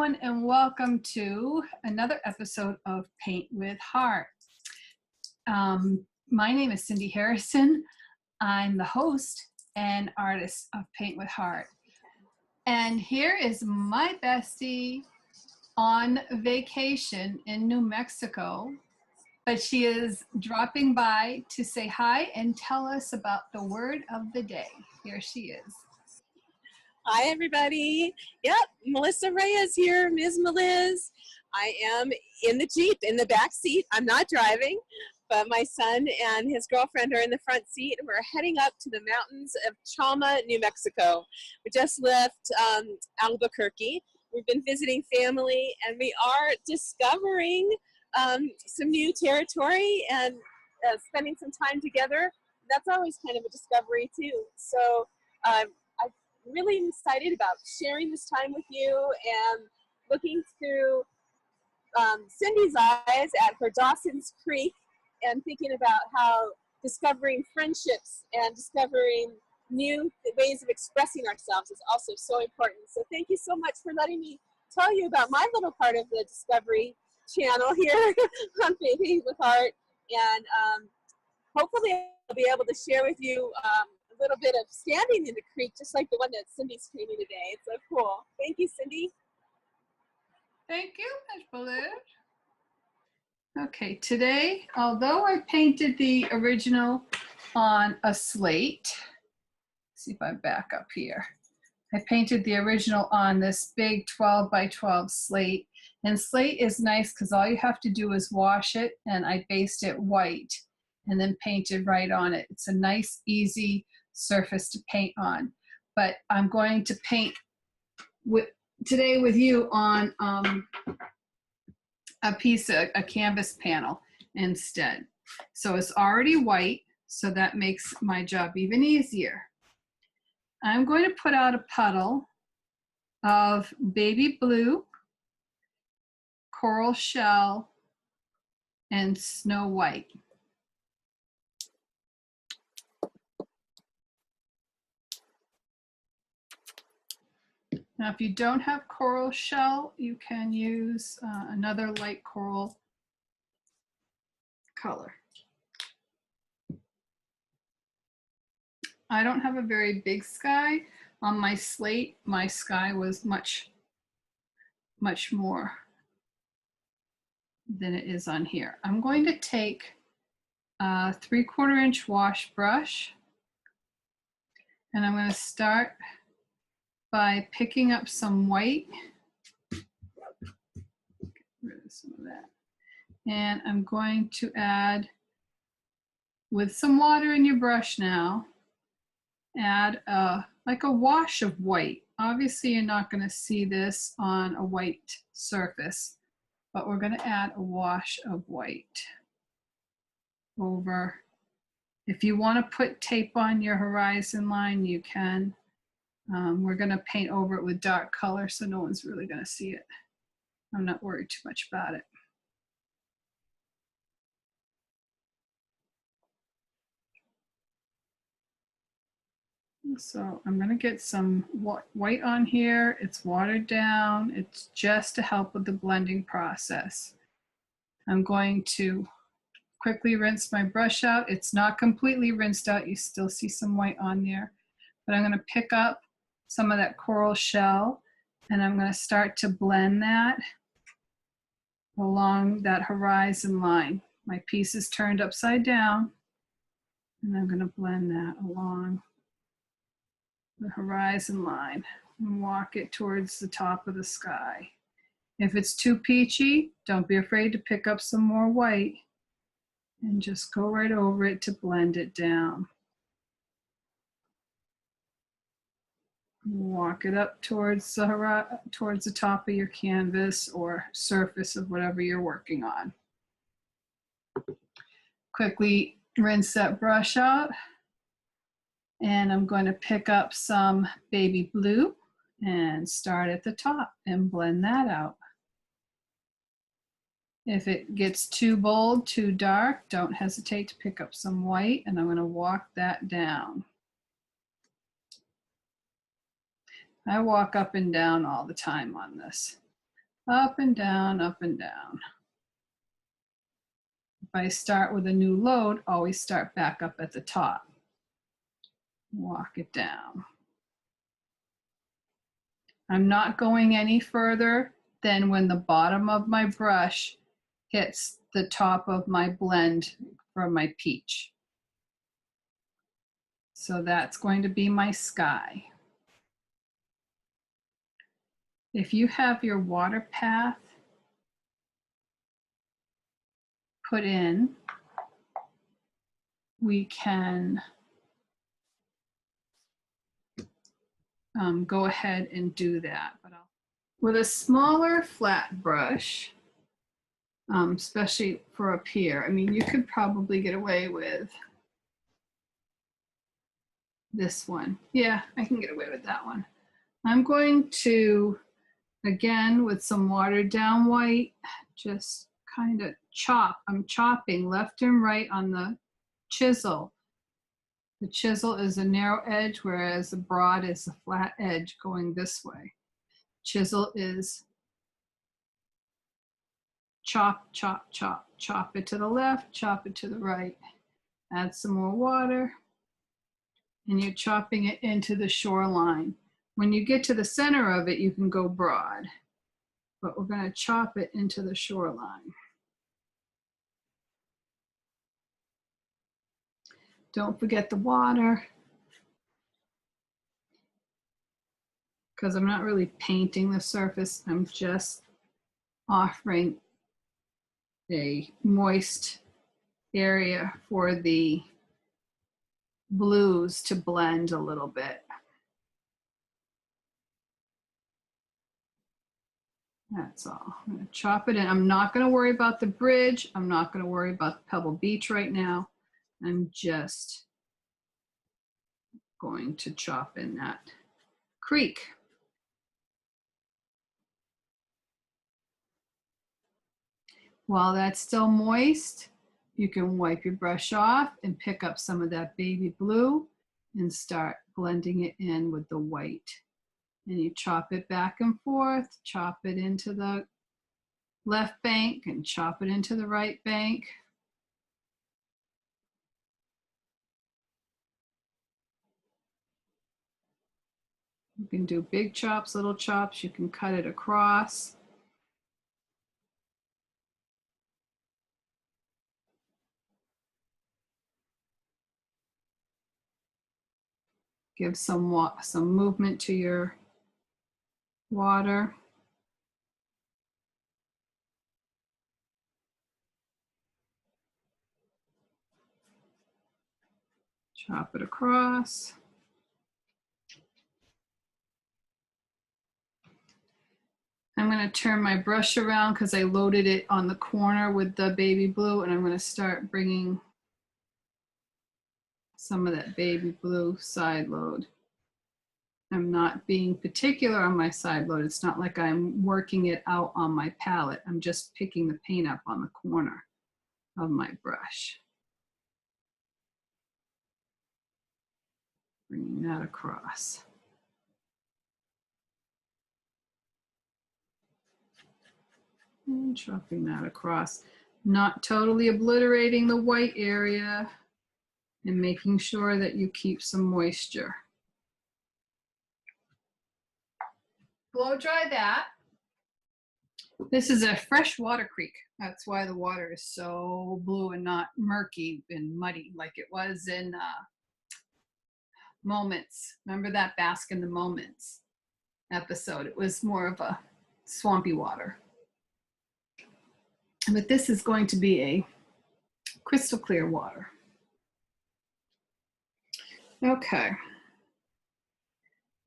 everyone, and welcome to another episode of Paint with Heart. My name is Cindy Harrison. I'm the host and artist of Paint with Heart. And here is my bestie on vacation in New Mexico, but she is dropping by to say hi and tell us about the word of the day. Here she is. Hi, everybody. Yep, Melissa Reyes here, Ms. Meliz. I am in the Jeep, in the back seat. I'm not driving, but my son and his girlfriend are in the front seat. We're heading up to the mountains of Chalma, New Mexico. We just left Albuquerque. We've been visiting family, and we are discovering some new territory and spending some time together. That's always kind of a discovery, too. So I'm really excited about sharing this time with you and looking through Cindy's eyes at her Dawson's Creek and thinking about how discovering friendships and discovering new ways of expressing ourselves is also so important. So thank you so much for letting me tell you about my little part of the Discovery channel here on Painting with Heart. And hopefully I'll be able to share with you a little bit of standing in the creek, just like the one that Cindy's painting today. It's so cool. Thank you, Cindy. Thank you, Ms. Ballard. Okay, today, although I painted the original on a slate, let's see if I back up here. I painted the original on this big 12 by 12 slate. And slate is nice because all you have to do is wash it, and I based it white and then painted right on it. It's a nice, easy surface to paint on. But I'm going to paint today with you on a canvas panel instead. So it's already white, so that makes my job even easier. I'm going to put out a puddle of baby blue, coral shell, and snow white. Now, if you don't have coral shell, you can use another light coral color. I don't have a very big sky. On my slate, my sky was much more than it is on here. I'm going to take a 3/4 inch wash brush, and I'm going to start by picking up some white. Get rid of some of that. And I'm going to add, with some water in your brush now, add like a wash of white. Obviously, you're not going to see this on a white surface, but we're going to add a wash of white over. If you want to put tape on your horizon line, you can. We're going to paint over it with dark color, so no one's really going to see it. I'm not worried too much about it. So I'm going to get some white on here. It's watered down. It's just to help with the blending process. I'm going to quickly rinse my brush out. It's not completely rinsed out. You still see some white on there. But I'm going to pick up some of that coral shell, and I'm going to start to blend that along that horizon line. My piece is turned upside down, and I'm going to blend that along the horizon line and walk it towards the top of the sky. If it's too peachy, don't be afraid to pick up some more white and just go right over it to blend it down. Walk it up towards the top of your canvas or surface of whatever you're working on. Quickly rinse that brush out, and I'm going to pick up some baby blue and start at the top and blend that out. If it gets too bold, too dark, don't hesitate to pick up some white, and I'm going to walk that down. I walk up and down all the time on this. Up and down, up and down. If I start with a new load, always start back up at the top. Walk it down. I'm not going any further than when the bottom of my brush hits the top of my blend for my peach. So that's going to be my sky. If you have your water path put in, we can go ahead and do that. But with a smaller flat brush, especially for up here, I mean, you could probably get away with this one. Yeah, I can get away with that one. I'm going to, again, with some watered down white, just kind of chop. I'm chopping left and right on the chisel. The chisel is a narrow edge, whereas the broad is a flat edge going this way. Chisel is chop, chop, chop. Chop it to the left, chop it to the right. Add some more water, and you're chopping it into the shoreline. When you get to the center of it, you can go broad, but we're going to chop it into the shoreline. Don't forget the water, because I'm not really painting the surface. I'm just offering a moist area for the blues to blend a little bit. That's all. I'm going to chop it in. I'm not going to worry about the bridge. I'm not going to worry about Pebble Beach right now. I'm just going to chop in that creek. While that's still moist, you can wipe your brush off and pick up some of that baby blue and start blending it in with the white. And you chop it back and forth, chop it into the left bank and chop it into the right bank. You can do big chops, little chops. You can cut it across. Give some movement to your water. Chop it across. I'm going to turn my brush around because I loaded it on the corner with the baby blue, and I'm going to start bringing some of that baby blue side load. I'm not being particular on my side load. It's not like I'm working it out on my palette. I'm just picking the paint up on the corner of my brush. Bringing that across. And chopping that across. Not totally obliterating the white area and making sure that you keep some moisture. Blow dry that. This is a freshwater creek. That's why the water is so blue and not murky and muddy like it was in Moments. Remember that Bask in the Moments episode? It was more of a swampy water. But this is going to be a crystal clear water. Okay.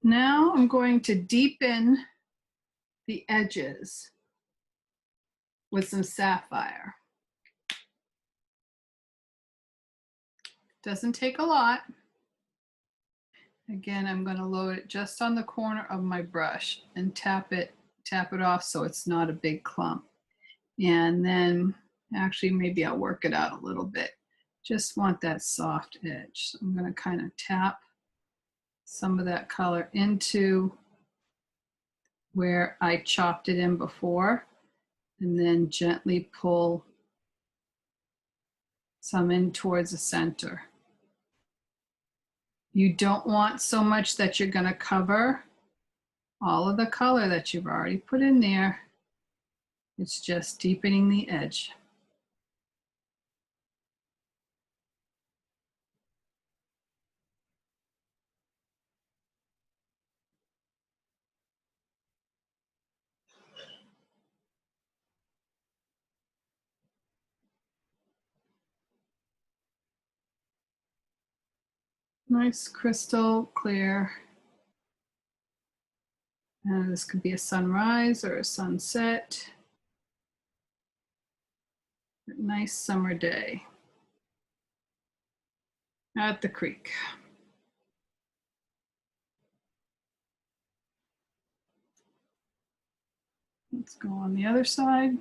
Now I'm going to deepen the edges with some Sapphire. Doesn't take a lot. Again, I'm going to load it just on the corner of my brush and tap it off so it's not a big clump. And then actually maybe I'll work it out a little bit. Just want that soft edge. So I'm going to kind of tap some of that color into where I chopped it in before, and then gently pull some in towards the center. You don't want so much that you're going to cover all of the color that you've already put in there. It's just deepening the edge. Nice crystal clear. And this could be a sunrise or a sunset. A nice summer day at the creek. Let's go on the other side.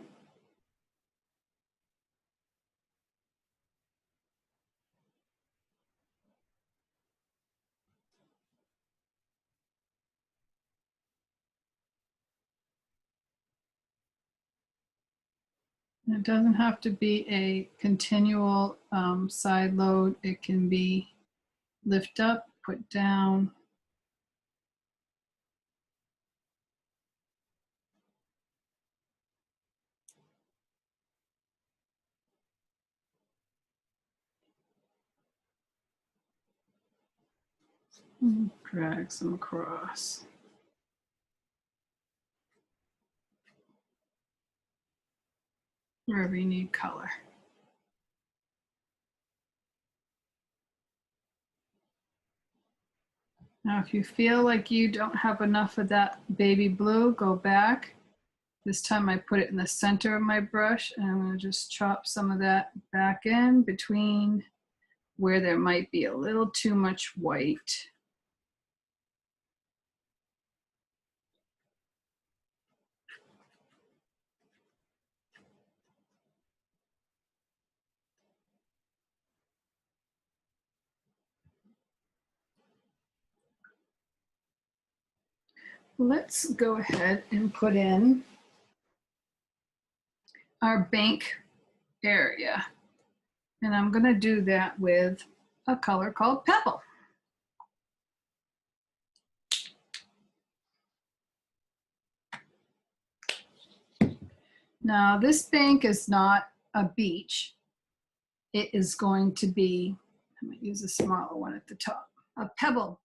It doesn't have to be a continual side load. It can be lift up, put down. Drag some across. Wherever you need color. Now, if you feel like you don't have enough of that baby blue, go back. This time I put it in the center of my brush, and I'm going to just chop some of that back in between where there might be a little too much white. Let's go ahead and put in our bank area. And I'm going to do that with a color called Pebble. Now, this bank is not a beach. It is going to be, I'm going to use a smaller one at the top, a pebble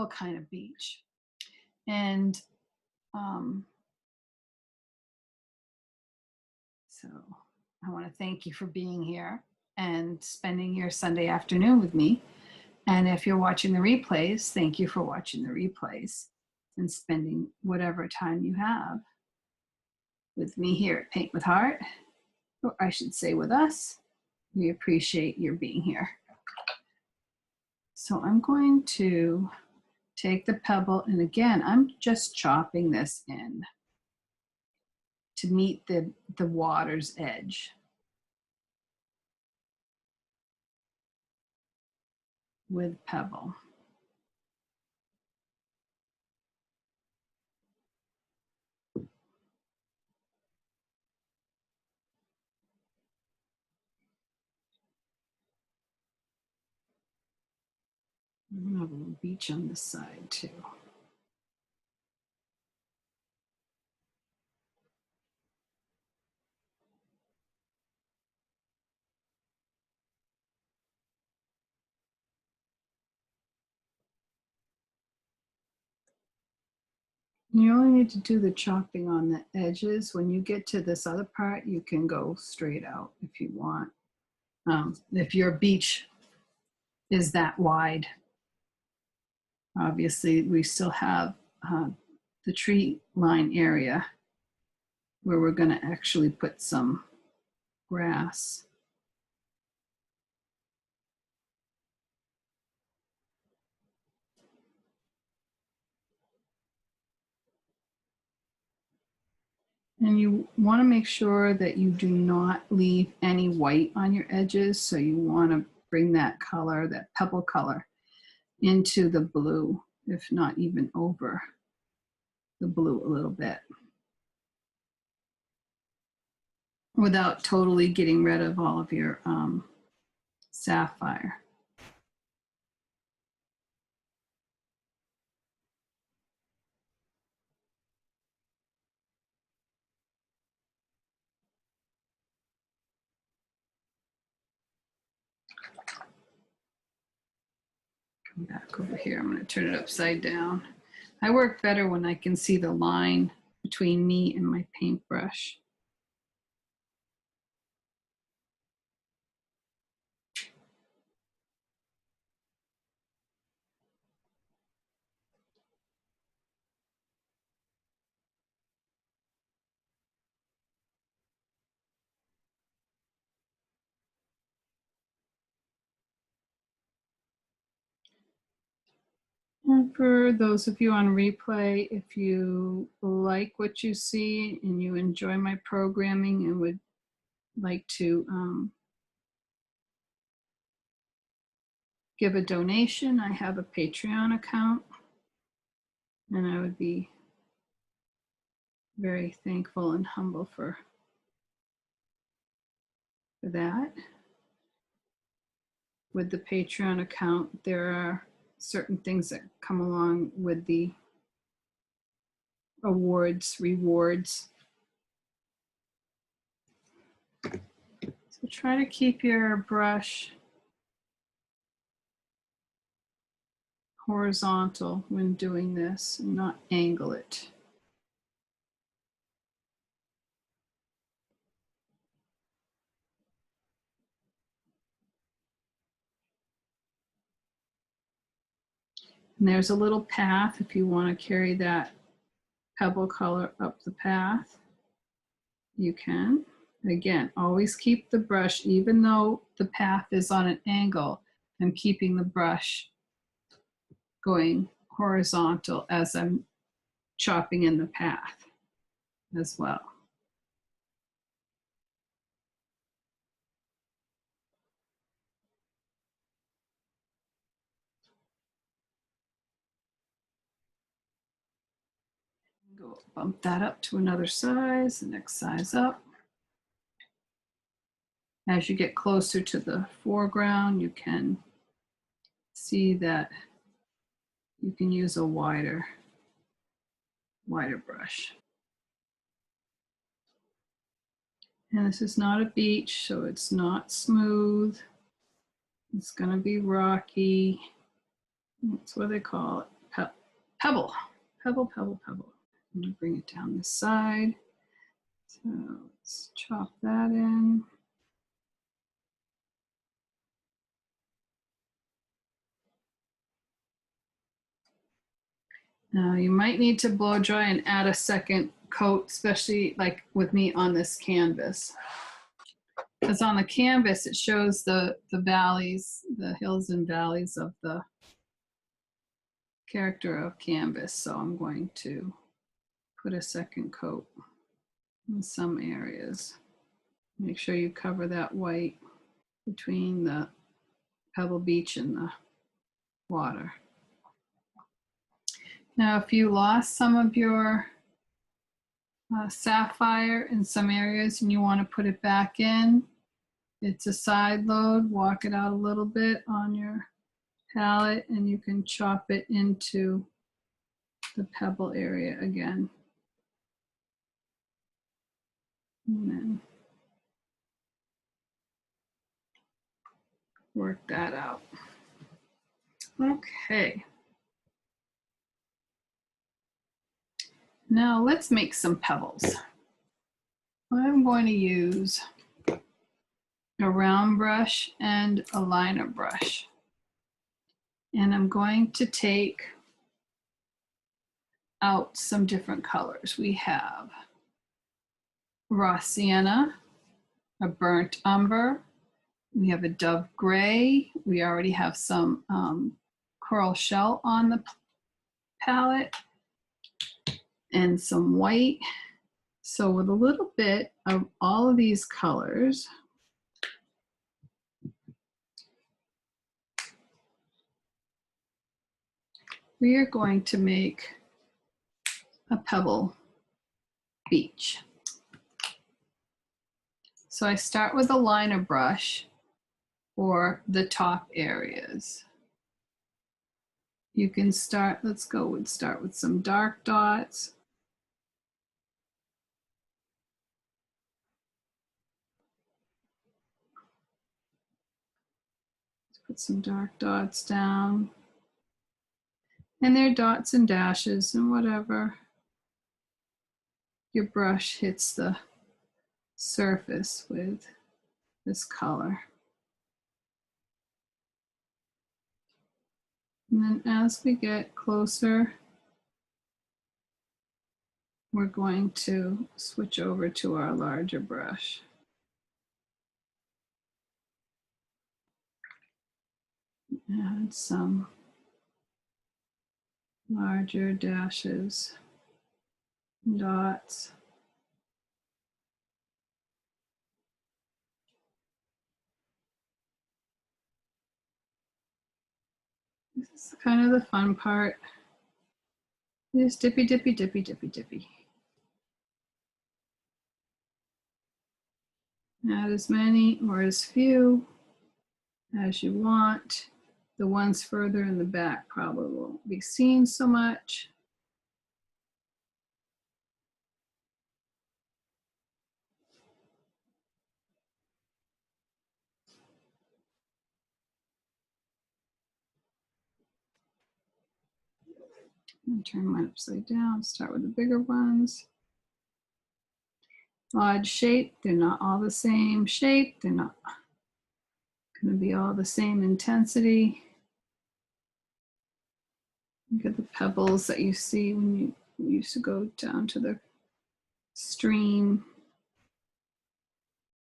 kind of beach. And so I want to thank you for being here and spending your Sunday afternoon with me. And if you're watching the replays, thank you for watching the replays and spending whatever time you have with me here at Paint with Heart, or I should say with us. We appreciate your being here. So I'm going to take the pebble, and again, I'm just chopping this in to meet the water's edge. With Pebble. I'm gonna have a little beach on this side too. You only need to do the chopping on the edges. When you get to this other part, you can go straight out if you want. If your beach is that wide. Obviously, we still have the tree line area where we're going to actually put some grass. And you want to make sure that you do not leave any white on your edges. So you want to bring that color, that pebble color, into the blue, if not even over the blue a little bit without totally getting rid of all of your sapphire. Come back over here. I'm going to turn it upside down. I work better when I can see the line between me and my paintbrush. And for those of you on replay, if you like what you see and you enjoy my programming and would like to give a donation, I have a Patreon account, and I would be very thankful and humble for that. With the Patreon account, there are certain things that come along with the rewards. So try to keep your brush horizontal when doing this and not angle it. And there's a little path if you want to carry that pebble color up the path. You can. Again, always keep the brush, even though the path is on an angle, I'm keeping the brush going horizontal as I'm chopping in the path as well. Go bump that up to another size, the next size up. As you get closer to the foreground, you can see that you can use a wider brush. And this is not a beach, so it's not smooth. It's gonna be rocky. That's what they call it, pebble. Pebble, pebble, pebble. I'm gonna bring it down this side. So let's chop that in. Now you might need to blow dry and add a second coat, especially like with me on this canvas. Because on the canvas, it shows the valleys, the hills and valleys of the character of canvas. So I'm going to put a second coat in some areas. Make sure you cover that white between the pebble beach and the water. Now, if you lost some of your sapphire in some areas and you want to put it back in, it's a side load. Walk it out a little bit on your palette and you can chop it into the pebble area again. And then work that out. Okay. Now let's make some pebbles. I'm going to use a round brush and a liner brush. And I'm going to take out some different colors. We have raw sienna, a burnt umber, we have a dove gray, we already have some coral shell on the palette, and some white. So with a little bit of all of these colors, we are going to make a pebble beach. So I start with a liner brush for the top areas. You can start, start with some dark dots. Let's put some dark dots down. And they're dots and dashes and whatever your brush hits the surface with this color. And then as we get closer, we're going to switch over to our larger brush. Add some larger dashes, dots. This is kind of the fun part. Just dippy, dippy, dippy, dippy, dippy. Add as many or as few as you want. The ones further in the back probably won't be seen so much. And turn mine upside down, start with the bigger ones. Odd shape, they're not all the same shape, they're not going to be all the same intensity. Look at the pebbles that you see when you used to go down to the stream.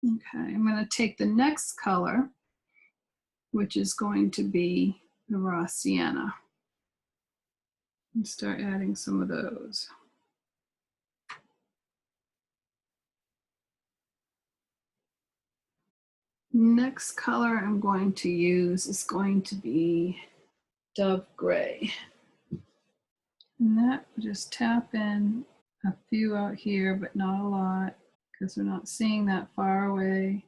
Okay, I'm going to take the next color, which is going to be the raw sienna, and start adding some of those. Next color I'm going to use is going to be Dove Gray. And that will just tap in a few out here, but not a lot, because we're not seeing that far away.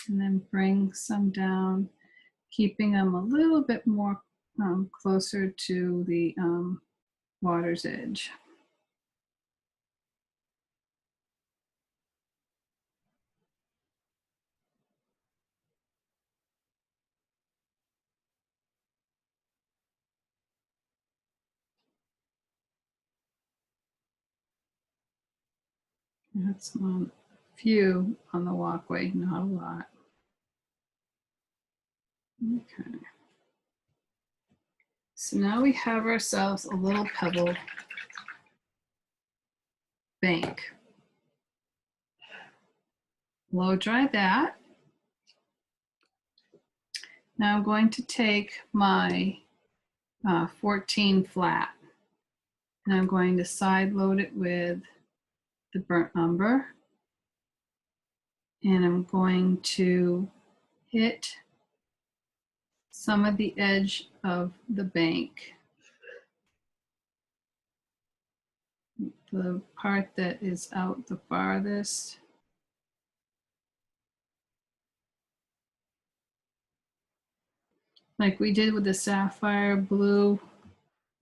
And then bring some down, keeping them a little bit more closer to the water's edge. That's a few on the walkway, not a lot. Okay. So now we have ourselves a little pebble bank. Blow dry that. Now I'm going to take my 14 flat and I'm going to side load it with the burnt umber. And I'm going to hit some of the edge of the bank. The part that is out the farthest. Like we did with the sapphire blue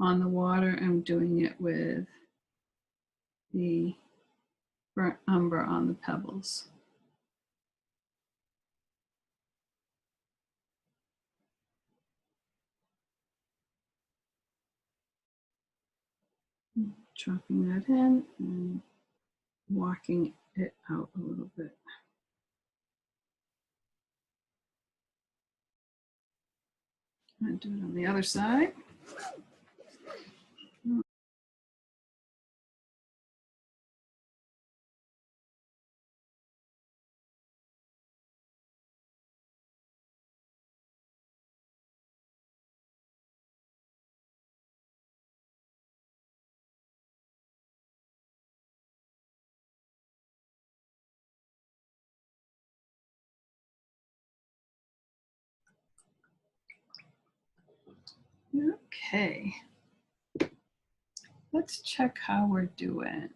on the water, I'm doing it with the burnt umber on the pebbles. Chopping that in and walking it out a little bit. I'll do it on the other side. Okay. Let's check how we're doing.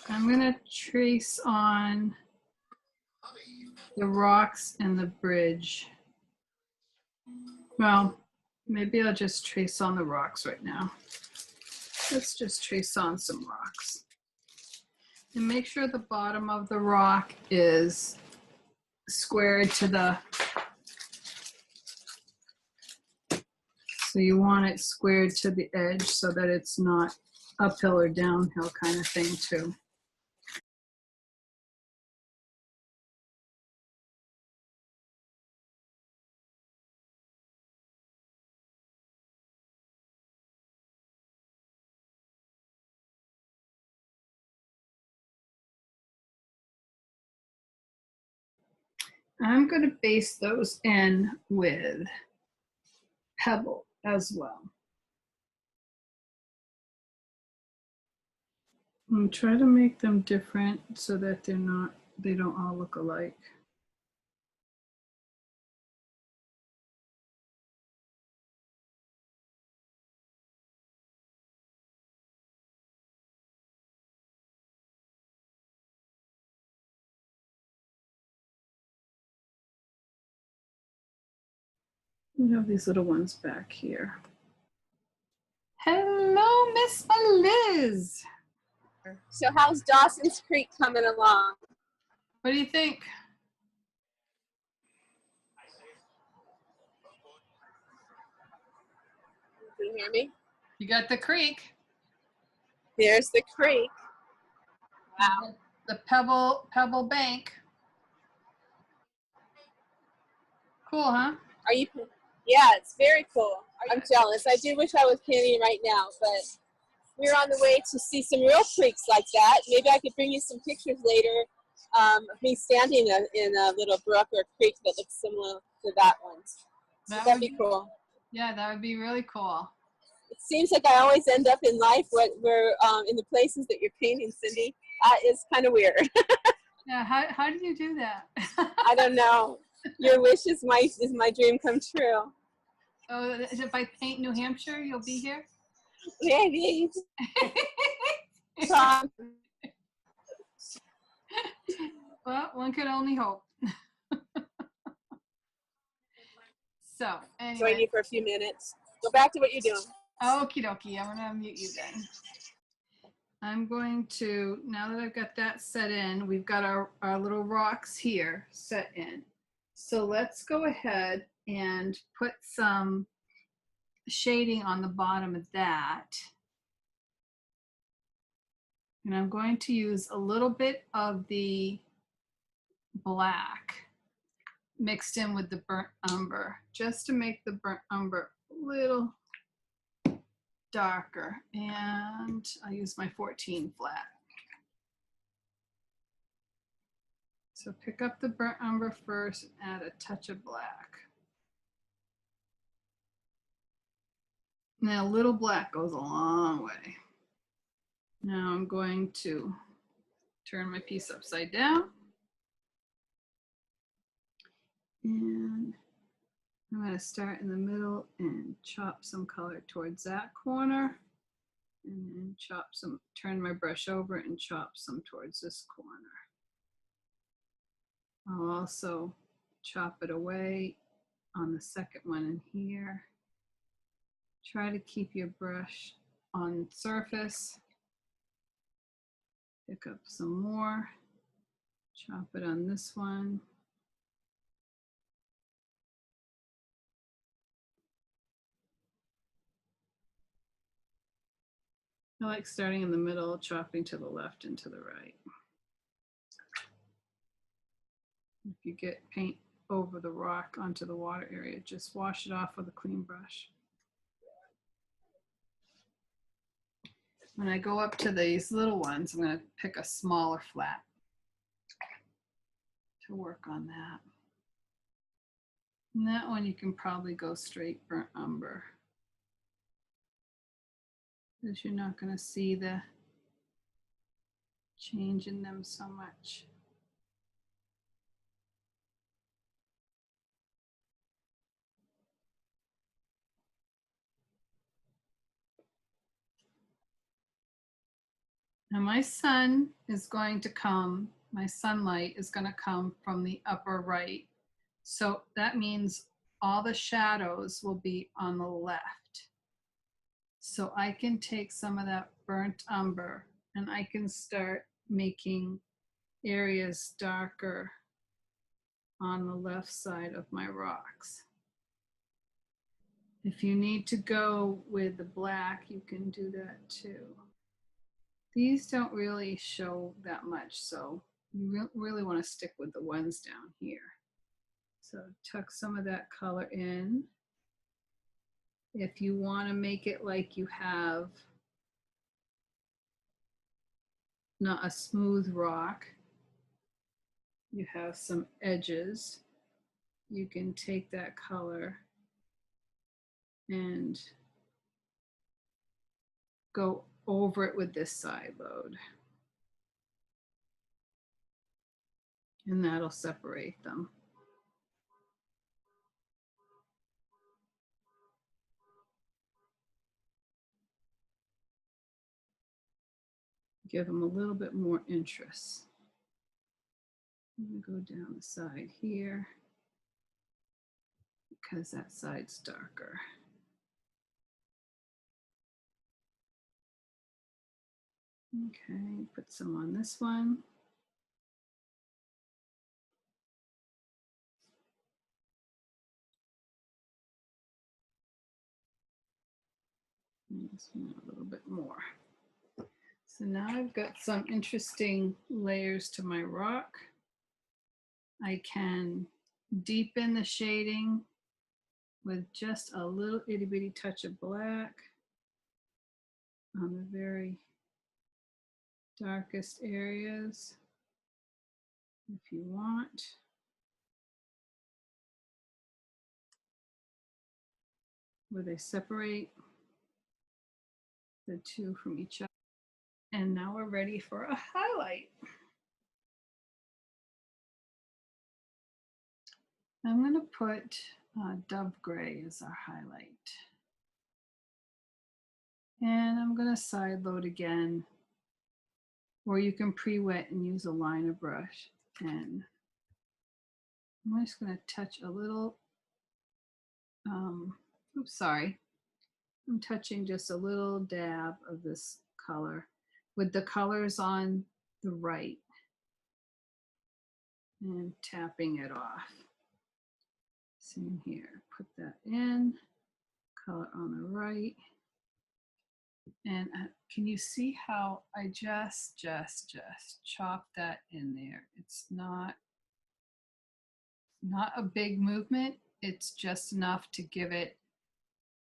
I'm going to trace on the rocks and the bridge. Well, maybe I'll just trace on the rocks right now. Let's just trace on some rocks. And make sure the bottom of the rock is squared to the, so you want it squared to the edge so that it's not uphill or downhill kind of thing too. I'm going to base those in with Pebble as well. And try to make them different so that they don't all look alike. We have these little ones back here. Hello, Miss Liz. So how's Dawson's Creek coming along? What do you think? Can you hear me? You got the creek. There's the creek. Wow. The Pebble Bank. Cool, huh? Are you? Yeah, it's very cool. I'm jealous. I do wish I was canning right now, but we're on the way to see some real creeks like that. Maybe I could bring you some pictures later of me standing in a little brook or creek that looks similar to that one. That'd be cool. Yeah, that would be really cool. It seems like I always end up in life where in the places that you're painting, Cindy. It's kind of weird. Yeah, how do you do that? I don't know. Your wish is my dream come true. Oh, if I paint New Hampshire, you'll be here? Maybe. Well, one could only hope. So, anyway. Join you for a few minutes. Go back to what you're doing. Okie dokie, I'm gonna unmute you then. I'm going to, now that I've got that set in, we've got our little rocks here set in. So let's go ahead and put some shading on the bottom of that. And I'm going to use a little bit of the black mixed in with the burnt umber, just to make the burnt umber a little darker. And I use my 14 flat. So pick up the burnt umber first and add a touch of black. Now a little black goes a long way. Now I'm going to turn my piece upside down. And I'm going to start in the middle and chop some color towards that corner. And then chop some, turn my brush over and chop some towards this corner. I'll also chop it away on the second one in here. Try to keep your brush on surface. Pick up some more. Chop it on this one. I like starting in the middle, chopping to the left and to the right. If you get paint over the rock onto the water area, just wash it off with a clean brush. When I go up to these little ones, I'm going to pick a smaller flat to work on that. And that one you can probably go straight burnt umber, because you're not going to see the change in them so much. Now my sunlight is going to come from the upper right. So that means all the shadows will be on the left. So I can take some of that burnt umber and I can start making areas darker on the left side of my rocks. If you need to go with the black, you can do that too. These don't really show that much, so you really want to stick with the ones down here. So tuck some of that color in. If you want to make it like you have not a smooth rock, you have some edges, you can take that color and go over it with this side load. And that'll separate them. Give them a little bit more interest. I'm going to go down the side here because that side's darker. Okay, put some on this one. And this one a little bit more. So now I've got some interesting layers to my rock. I can deepen the shading with just a little itty bitty touch of black on the very darkest areas if you want. Where they separate the two from each other. And now we're ready for a highlight. I'm going to put Dove Gray as our highlight. And I'm going to side load again, or you can pre-wet and use a liner brush. And I'm just going to touch a little, oops, sorry. I'm touching just a little dab of this color with the colors on the right and tapping it off. Same here, put that in, color on the right. And can you see how I just chop that in there? It's not a big movement. It's just enough to give it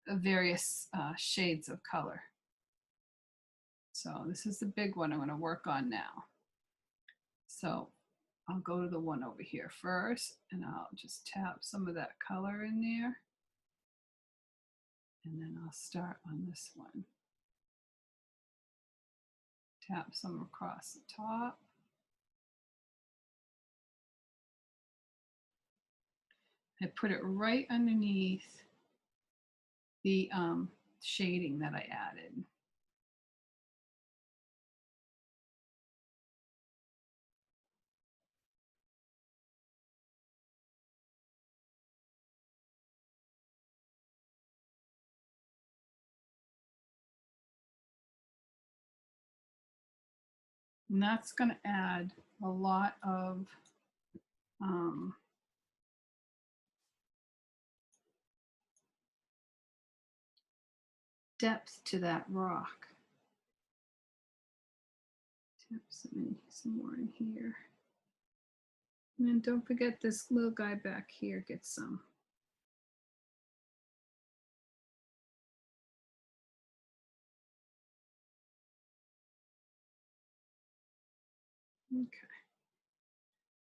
various shades of color. So this is the big one I'm going to work on now. So I'll go to the one over here first, and I'll just tap some of that color in there. And then I'll start on this one. Tap some across the top. I put it right underneath the shading that I added. And that's going to add a lot of depth to that rock. Tap some more in here. And then don't forget this little guy back here gets some. Okay.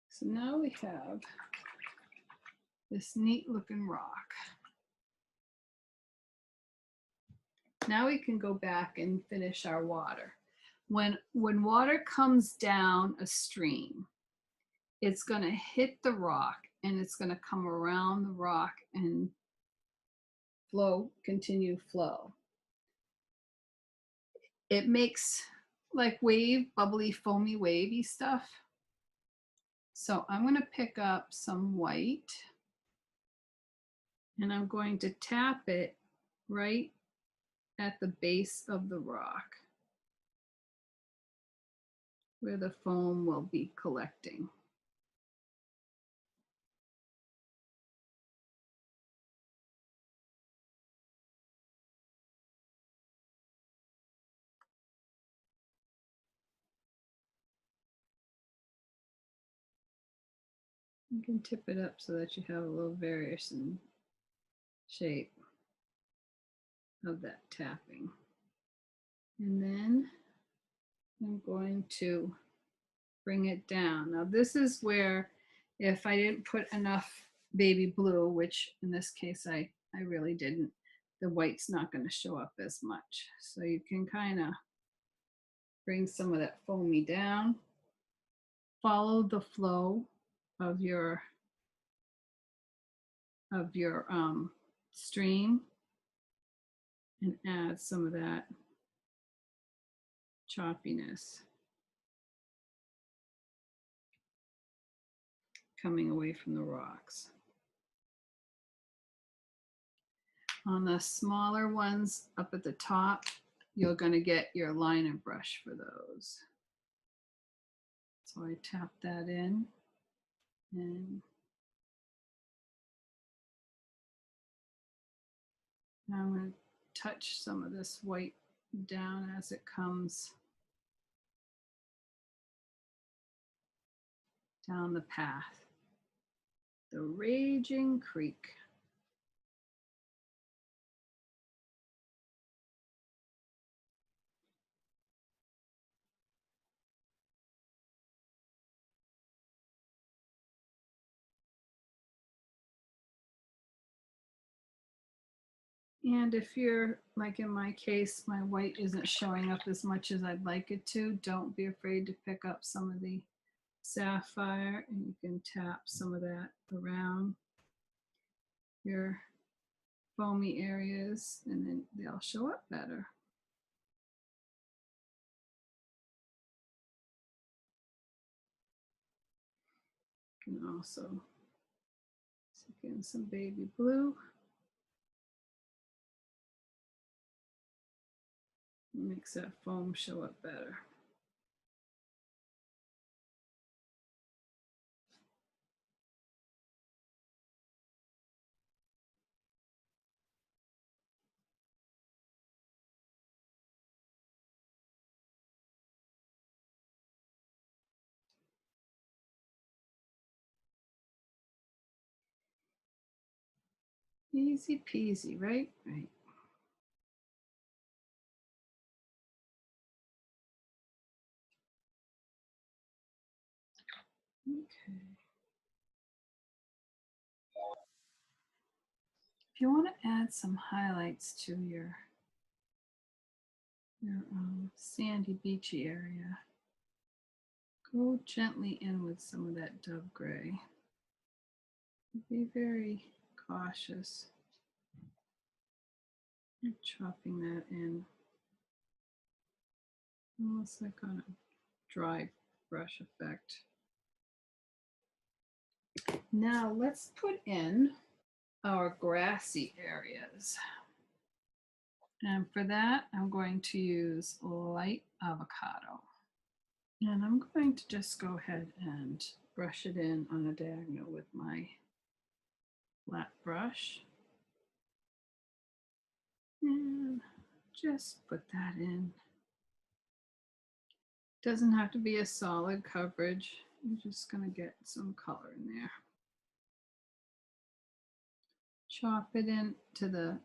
So now we have this neat looking rock. Now we can go back and finish our water. When water comes down a stream, it's going to hit the rock and it's going to come around the rock and continue flow. It makes like wave, bubbly, foamy, wavy stuff. So I'm going to pick up some white and I'm going to tap it right at the base of the rock where the foam will be collecting. You can tip it up so that you have a little variation shape of that tapping. And then I'm going to bring it down. Now this is where if I didn't put enough baby blue, which in this case I really didn't, the white's not going to show up as much. So you can kind of bring some of that foamy down. Follow the flow of your stream and add some of that choppiness coming away from the rocks. On the smaller ones up at the top, you're going to get your liner brush for those. So I tap that in and now I'm going to touch some of this white down as it comes down the path. The raging creek. And if you're, like in my case, my white isn't showing up as much as I'd like it to, don't be afraid to pick up some of the sapphire and you can tap some of that around your foamy areas and then they'll show up better. You can also stick in some baby blue. It makes that foam show up better. Easy peasy, right? Right. Okay. If you want to add some highlights to your sandy beachy area, go gently in with some of that dove gray. Be very cautious. You're chopping that in almost like on a dry brush effect. Now let's put in our grassy areas. And for that, I'm going to use light avocado. And I'm going to just go ahead and brush it in on a diagonal with my flat brush. And just put that in. Doesn't have to be a solid coverage. I'm just going to get some color in there. Chop it into the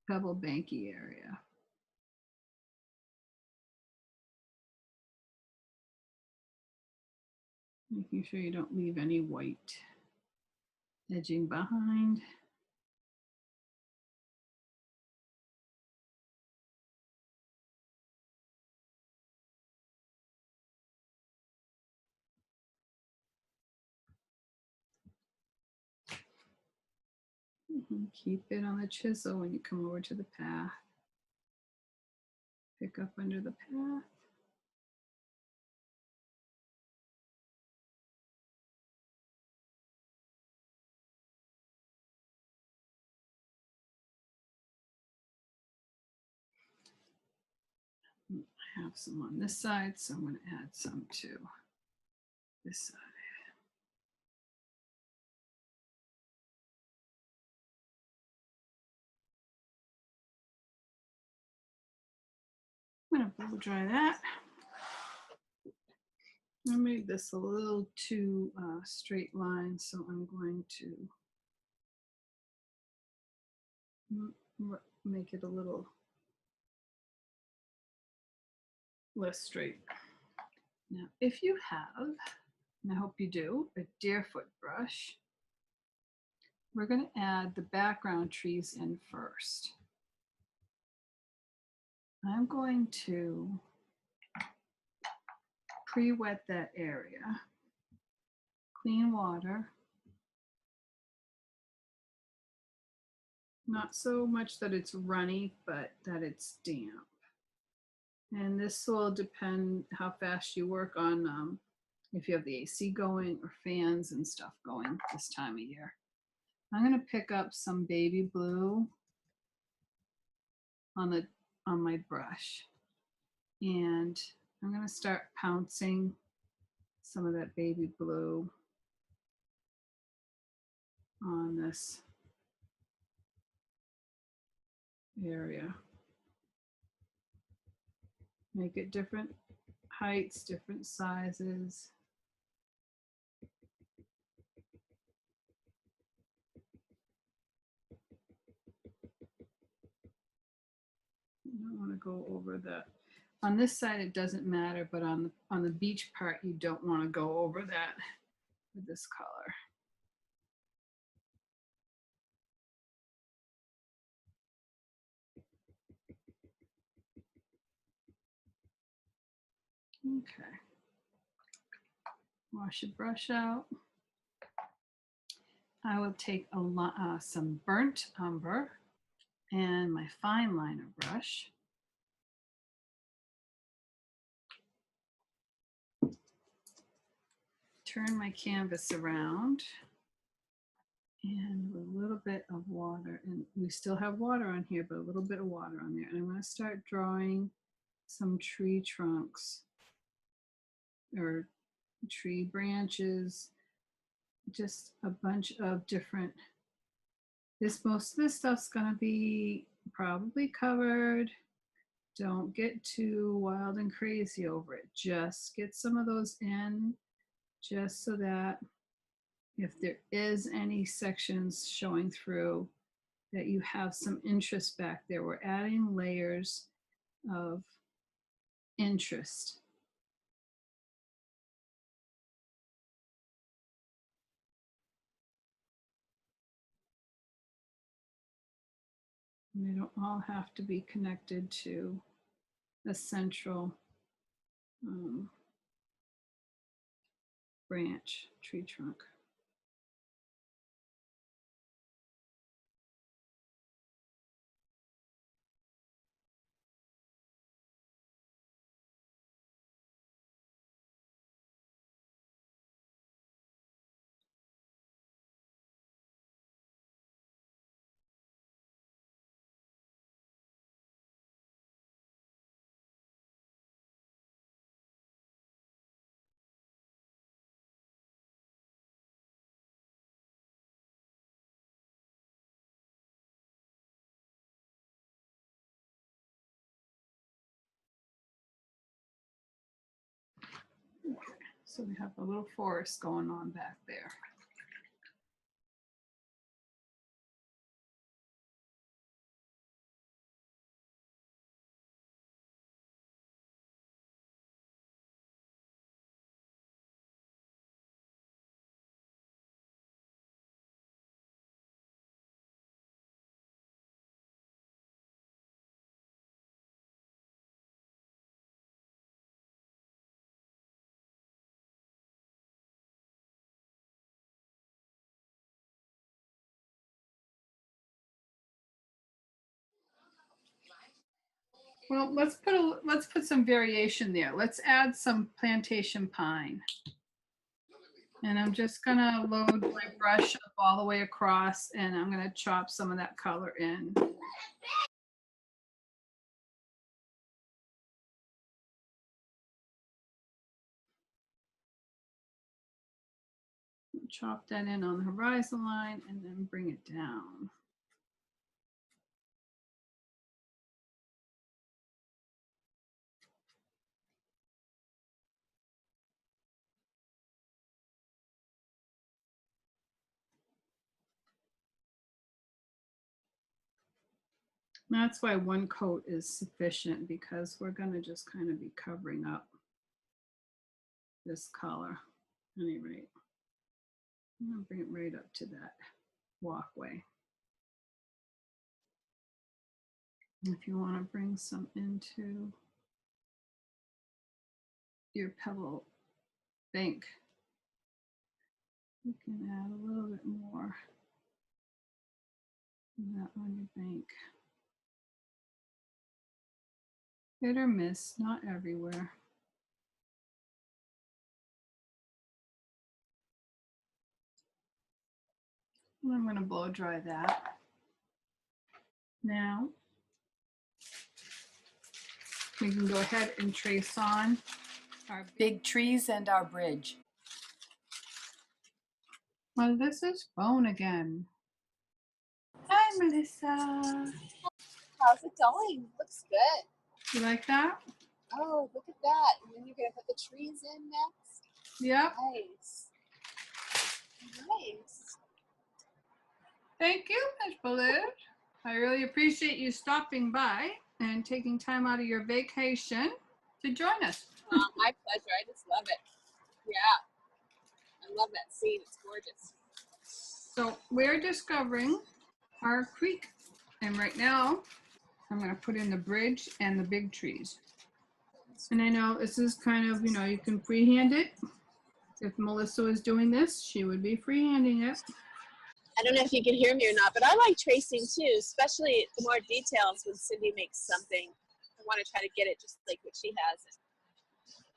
Pebble banky area. Making sure you don't leave any white edging behind. And keep it on the chisel when you come over to the path. Pick up under the path. I have some on this side, so I'm going to add some to this side. I'm going to blow dry that. I made this a little too straight line, so I'm going to make it a little less straight. Now, if you have, and I hope you do, a deerfoot brush, we're going to add the background trees in first. I'm going to pre-wet that area. Clean water. Not so much that it's runny, but that it's damp. And this will depend how fast you work on if you have the AC going or fans and stuff going this time of year. I'm going to pick up some baby blue on my brush, and I'm going to start pouncing some of that baby blue on this area. Make it different heights, different sizes. You don't want to go over that. On this side, it doesn't matter, but on the beach part, you don't want to go over that with this color. Okay. Wash your brush out. I will take some Burnt Umber and my fine liner brush. Turn my canvas around, and with a little bit of water, and we still have water on here, but a little bit of water on there. And I'm going to start drawing some tree trunks or tree branches, just a bunch of different, most of this stuff's going to be probably covered. Don't get too wild and crazy over it. Just get some of those in, just so that if there is any sections showing through, that you have some interest back there. We're adding layers of interest. And they don't all have to be connected to a central branch, tree trunk. Okay, so we have a little forest going on back there. Well, let's put some variation there. Let's add some plantation pine. And I'm just gonna load my brush up all the way across, and I'm gonna chop some of that color in. Chop that in on the horizon line and then bring it down. That's why one coat is sufficient, because we're going to just kind of be covering up this color. At any rate, I'm going to bring it right up to that walkway. If you want to bring some into your pebble bank, you can add a little bit more of that on your bank. Hit or miss, not everywhere. I'm going to blow dry that. Now we can go ahead and trace on our Big trees and our bridge. Well, this is phone again. Hi, Melissa. How's it going? Looks good. You like that? Oh, look at that. And then you're going to put the trees in next? Yep. Nice. Nice. Thank you, Ms. Ballard. I really appreciate you stopping by and taking time out of your vacation to join us. My pleasure. I just love it. Yeah. I love that scene. It's gorgeous. So we're discovering our creek. And right now, I'm going to put in the bridge and the big trees. And I know this is kind of, you can freehand it. If Melissa was doing this, she would be freehanding it. I don't know if you can hear me or not, but I like tracing too, especially the more details when Cindy makes something. I want to try to get it just like what she has.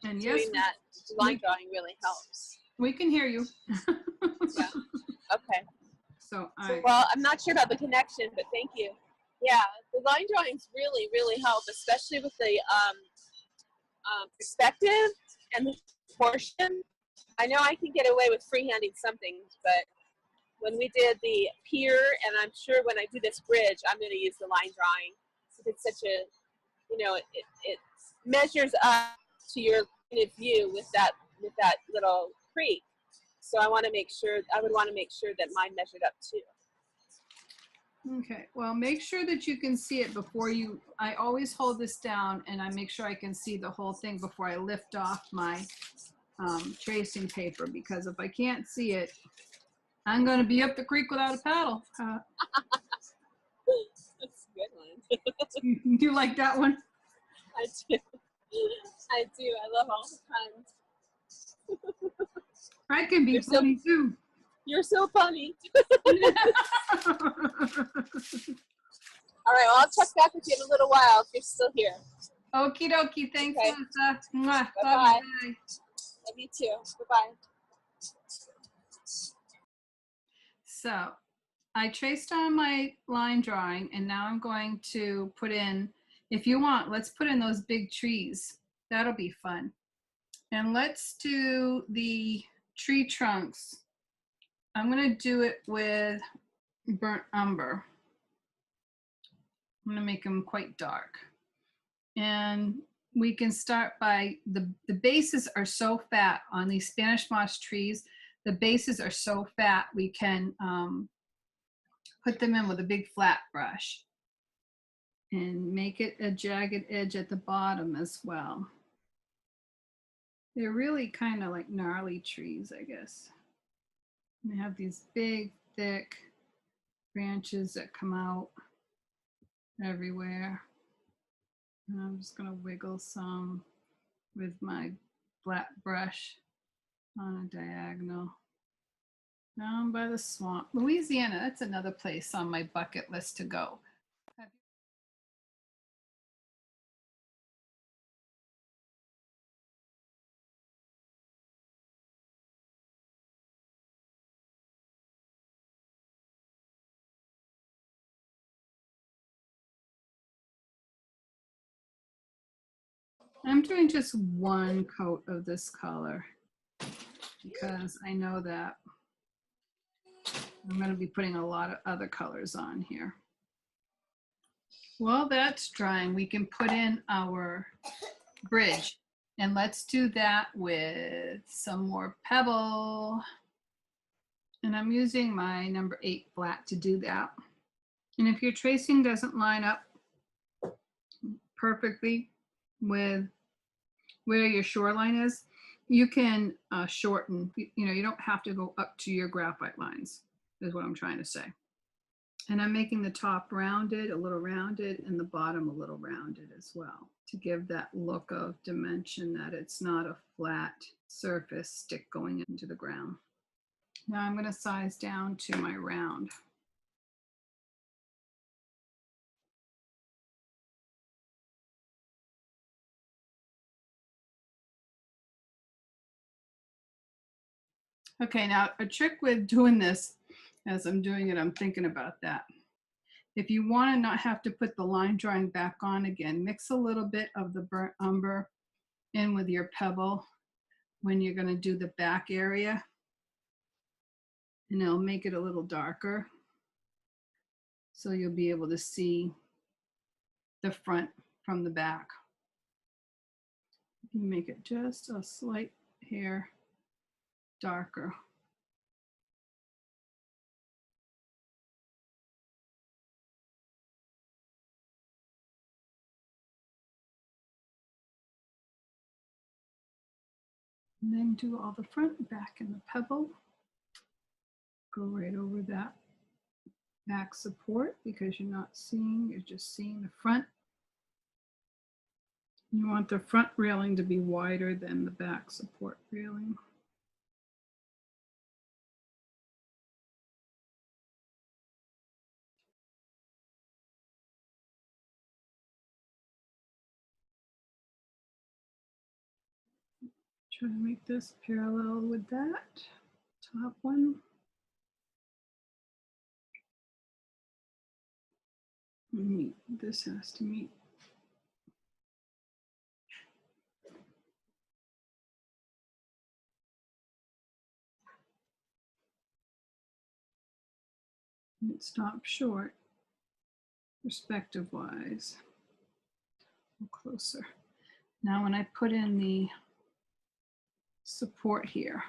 And doing yes, that line drawing really helps. we can hear you. Yeah. Okay. So well, I'm not sure about the connection, but thank you. Yeah, the line drawings really, really help, especially with the perspective and the proportion. I know I can get away with freehanding some things, but when we did the pier, and I'm sure when I do this bridge, I'm going to use the line drawing. It's such a, it measures up to your point of view with that little creek. So I would want to make sure that mine measured up too. Okay, well, make sure that you can see it before I always hold this down and I make sure I can see the whole thing before I lift off my tracing paper, because if I can't see it, I'm going to be up the creek without a paddle. That's a good one. Do you like that one? I do. I do. I love all the puns. I can be funny too. You're so funny. All right, well, I'll check back with you in a little while if you're still here. Okie dokie. Thanks, Okay. Melissa. Mwah. Bye-bye. Bye. Love you too. Bye-bye. So I traced on my line drawing, and now I'm going to put in, if you want, let's put in those big trees. That'll be fun. And let's do the tree trunks. I'm going to do it with burnt umber. I'm going to make them quite dark. And we can start by the bases are so fat on these Spanish moss trees. The bases are so fat, we can put them in with a big flat brush and make it a jagged edge at the bottom as well. They're really kind of like gnarly trees, I guess. And they have these big, thick branches that come out everywhere. And I'm just going to wiggle some with my flat brush on a diagonal. Down by the swamp. Louisiana, that's another place on my bucket list to go. I'm doing just one coat of this color because I know that I'm going to be putting a lot of other colors on here. While that's drying, we can put in our bridge. And let's do that with some more Pebble. And I'm using my number 8 flat to do that. And if your tracing doesn't line up perfectly with where your shoreline is, you can shorten, you don't have to go up to your graphite lines, is what I'm trying to say. And I'm making the top rounded, a little rounded, and the bottom a little rounded as well, to give that look of dimension, that it's not a flat surface stick going into the ground. Now I'm going to size down to my round. Okay, now a trick with doing this, as I'm doing it, I'm thinking about that. If you want to not have to put the line drawing back on again, mix a little bit of the burnt umber in with your Pebble when you're going to do the back area, and it'll make it a little darker. So you'll be able to see the front from the back. You make it just a slight hair darker. And then do all the front and back in the Pebble. Go right over that back support because you're not seeing, you're just seeing the front. You want the front railing to be wider than the back support railing. Try to make this parallel with that top one. This has to meet. It stops short, perspective wise. Closer. Now when I put in the support here,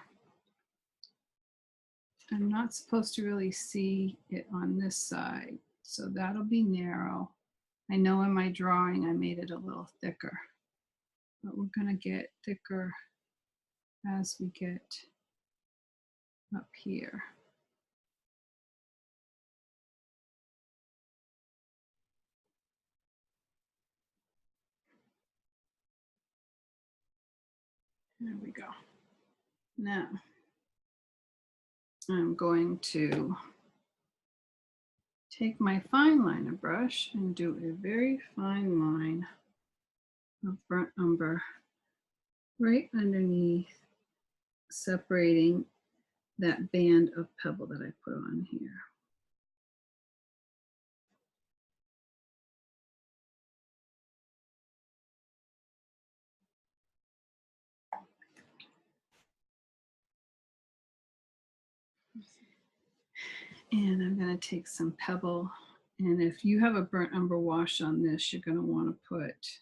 I'm not supposed to really see it on this side, so that'll be narrow. I know in my drawing I made it a little thicker, but we're going to get thicker as we get up here. There we go. Now I'm going to take my fine liner brush and do a very fine line of burnt umber right underneath, separating that band of Pebble that I put on here. And I'm going to take some Pebble, and if you have a burnt umber wash on this, you're going to want to put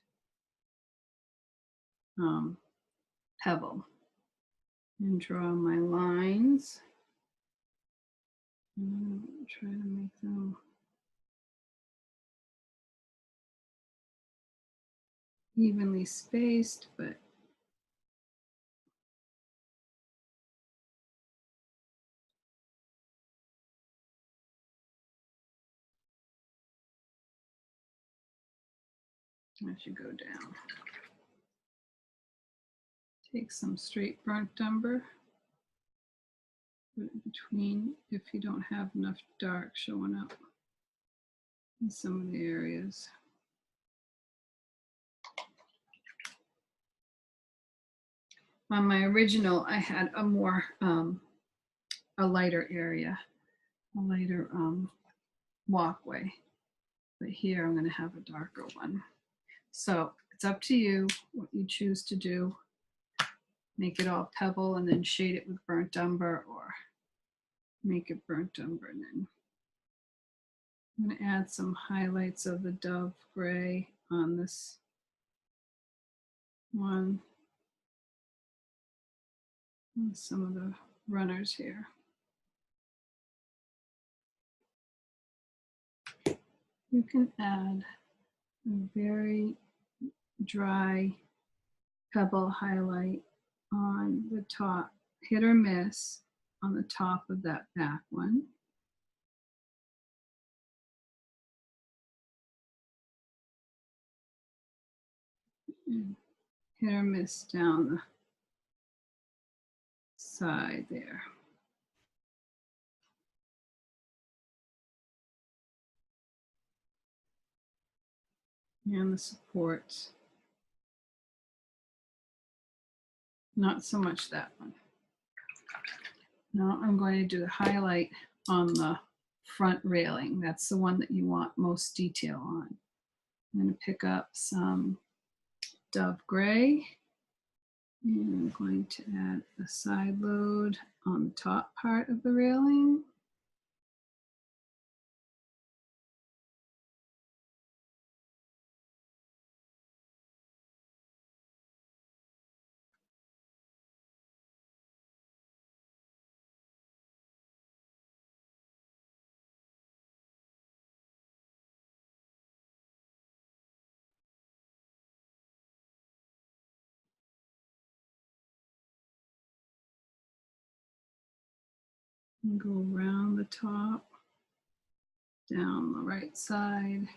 Pebble and draw my lines. And try to make them evenly spaced, but as you go down. Take some straight burnt umber, put it between if you don't have enough dark showing up in some of the areas. On my original, I had a more, a lighter area, a lighter walkway. But here I'm going to have a darker one. So It's up to you what you choose to do. Make it all pebble and then shade it with burnt umber, or make it burnt umber and then I'm going to add some highlights of the dove gray on this one. And some of the runners here. You can add a very dry pebble highlight on the top, hit or miss on the top of that back one. And hit or miss down the side there. And the supports. Not so much that one. Now I'm going to do the highlight on the front railing. That's the one that you want most detail on. I'm going to pick up some dove gray. And I'm going to add a side load on the top part of the railing. And go around the top, down the right side.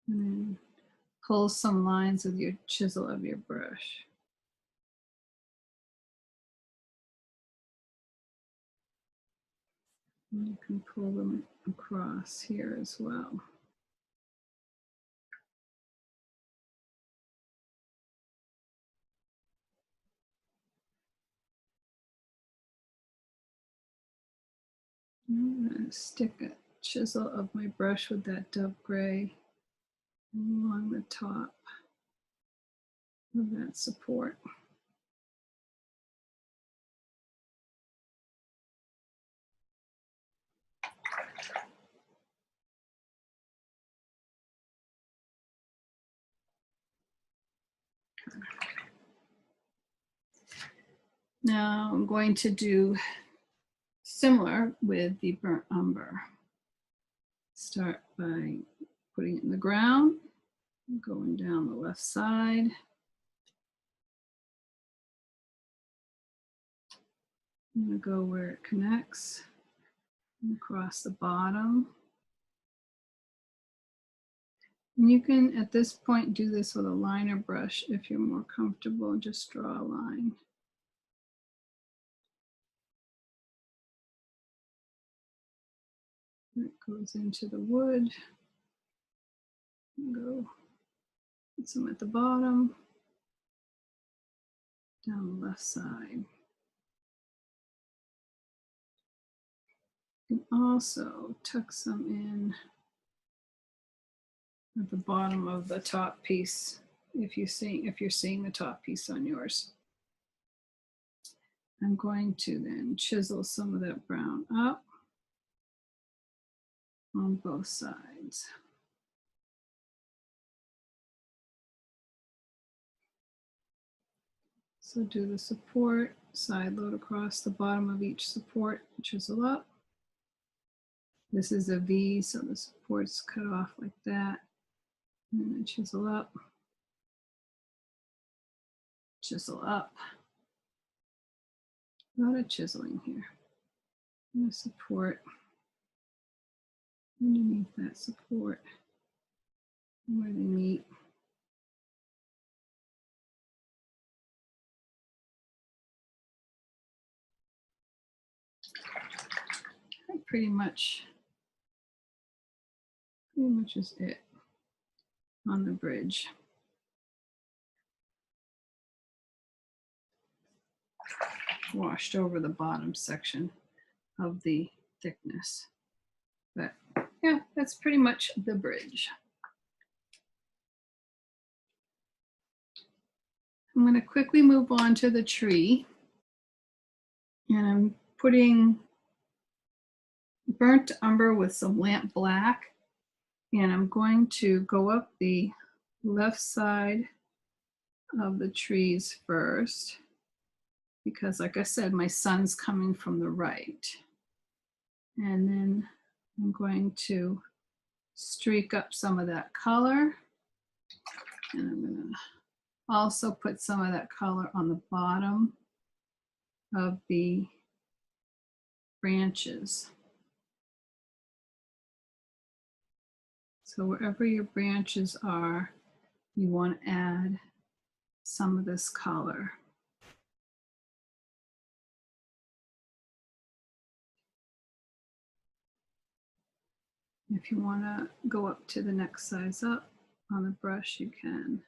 And then pull some lines with your chisel of your brush. And you can pull them across here as well. I'm going to stick a chisel of my brush with that dove gray along the top of that support. Now I'm going to do similar with the burnt umber. Start by putting it in the ground, going down the left side. I'm going to go where it connects and across the bottom. And you can, at this point, do this with a liner brush if you're more comfortable. Just draw a line. It goes into the wood. Go put some at the bottom, down the left side. You can also tuck some in at the bottom of the top piece if you're seeing the top piece on yours. I'm going to then chisel some of that brown up on both sides. So do the support, side load across the bottom of each support, chisel up. This is a V, so the support's cut off like that. And then chisel up, chisel up. A lot of chiseling here. And the support underneath that support where they meet. That pretty much is it on the bridge. washed over the bottom section of the thickness. But yeah, that's pretty much the bridge. I'm going to quickly move on to the tree. And I'm putting burnt umber with some lamp black. And I'm going to go up the left side of the trees first, because like I said, my sun's coming from the right. And then I'm going to streak up some of that color. And I'm going to also put some of that color on the bottom of the branches. So wherever your branches are, you want to add some of this color. If you want to go up to the next size up on the brush, you can.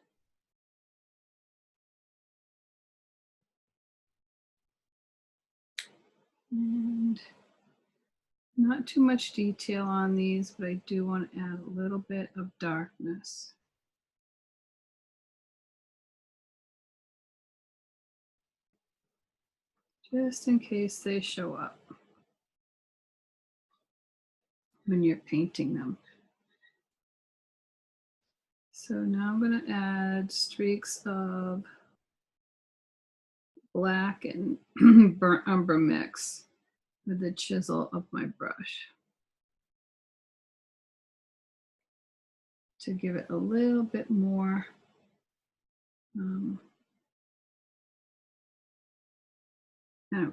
And not too much detail on these, but I do want to add a little bit of darkness. Just in case they show up when you're painting them. So now I'm going to add streaks of black and burnt umber mix with the chisel of my brush to give it a little bit more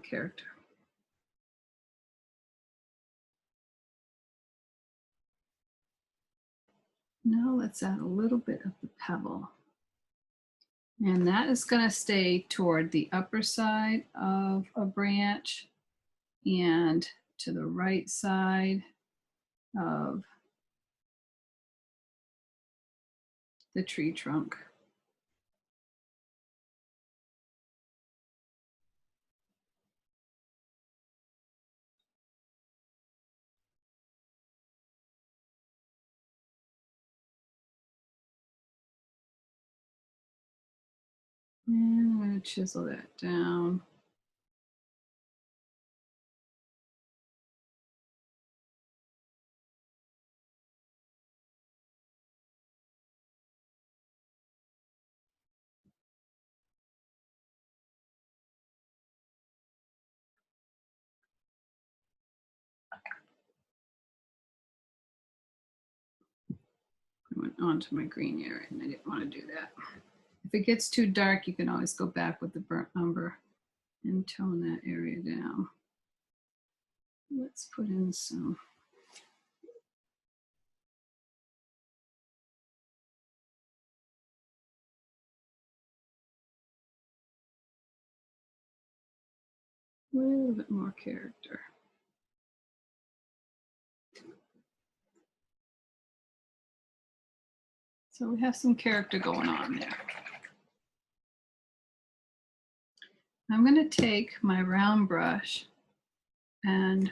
character. Now let's add a little bit of the pebble. And that is going to stay toward the upper side of a branch and to the right side of the tree trunk. And I'm going to chisel that down. I went onto my green area and I didn't want to do that. If it gets too dark, you can always go back with the burnt umber and tone that area down. Let's put in some a little bit more character. So we have some character going on there. I'm going to take my round brush and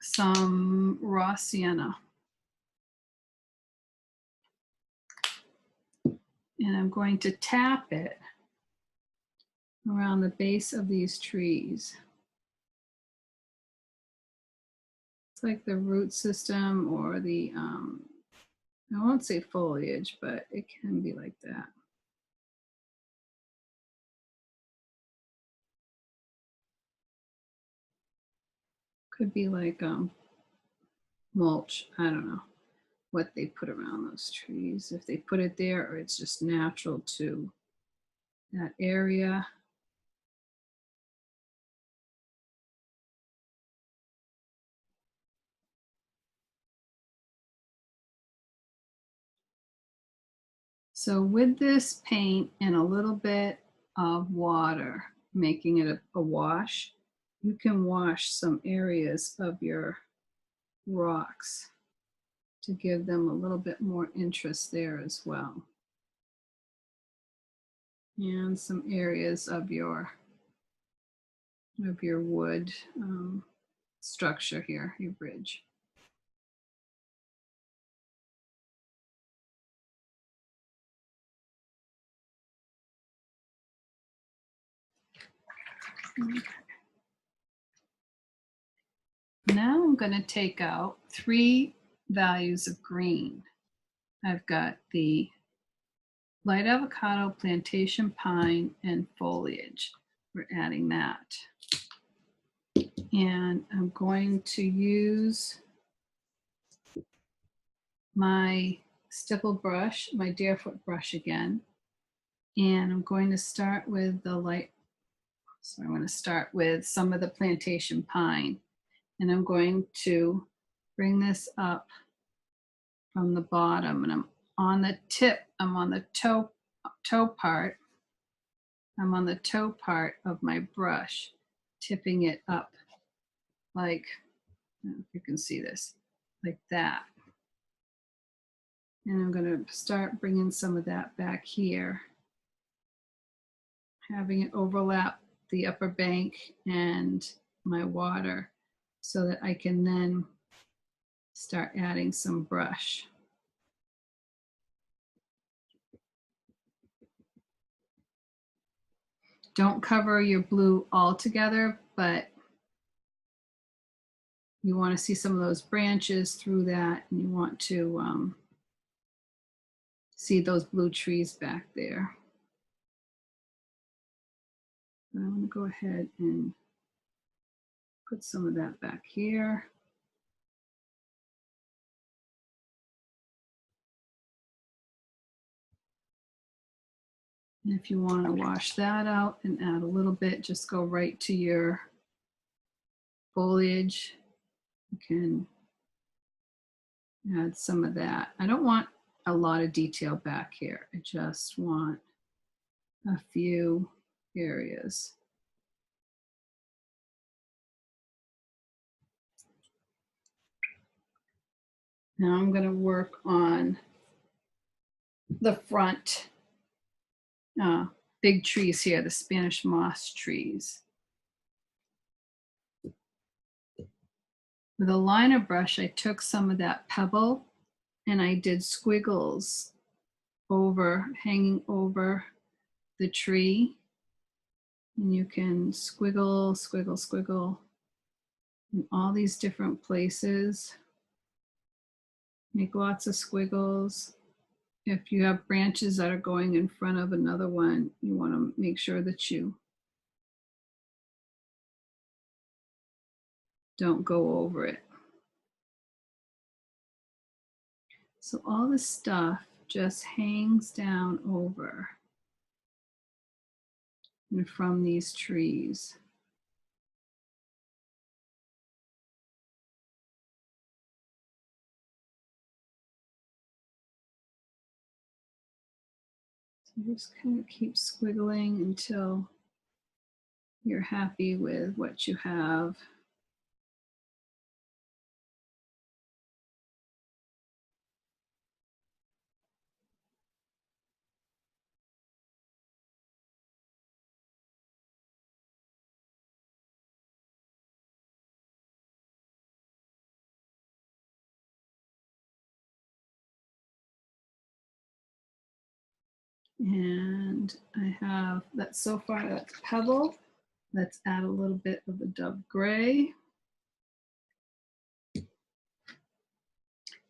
some raw sienna. And I'm going to tap it around the base of these trees. It's like the root system or the, I won't say foliage, but it can be like that. Could be like mulch, I don't know what they put around those trees. If they put it there or it's just natural to that area. So with this paint and a little bit of water, making it a wash, you can wash some areas of your rocks to give them a little bit more interest there as well. And some areas of your of your wood structure here, your bridge. Okay. Now I'm going to take out 3 values of green. I've got the light avocado, plantation pine, and foliage. We're adding that. And I'm going to use my stipple brush, my Deerfoot brush again. And I'm going to start with the light. So I'm going to start with some of the plantation pine. And I'm going to bring this up from the bottom. And I'm on the tip, I'm on the toe part. I'm on the toe part of my brush, tipping it up like, I don't know if you can see this, like that. And I'm going to start bringing some of that back here, having it overlap the upper bank and my water so that I can then start adding some brush. Don't cover your blue altogether, but you want to see some of those branches through that, and you want to see those blue trees back there. But I'm going to go ahead and put some of that back here. And if you want to wash that out and add a little bit, just go right to your foliage. You can add some of that. I don't want a lot of detail back here. I just want a few areas. Now I'm going to work on the front big trees here, the Spanish moss trees. With a liner brush, I took some of that Pebble and I did squiggles hanging over the tree. And you can squiggle, squiggle, squiggle in all these different places. Make lots of squiggles. If you have branches that are going in front of another one, you want to make sure that you don't go over it. So all this stuff just hangs down over and from these trees. So just kind of keep squiggling until you're happy with what you have. And I have that so far, that's Pebble. Let's add a little bit of the Dove Gray,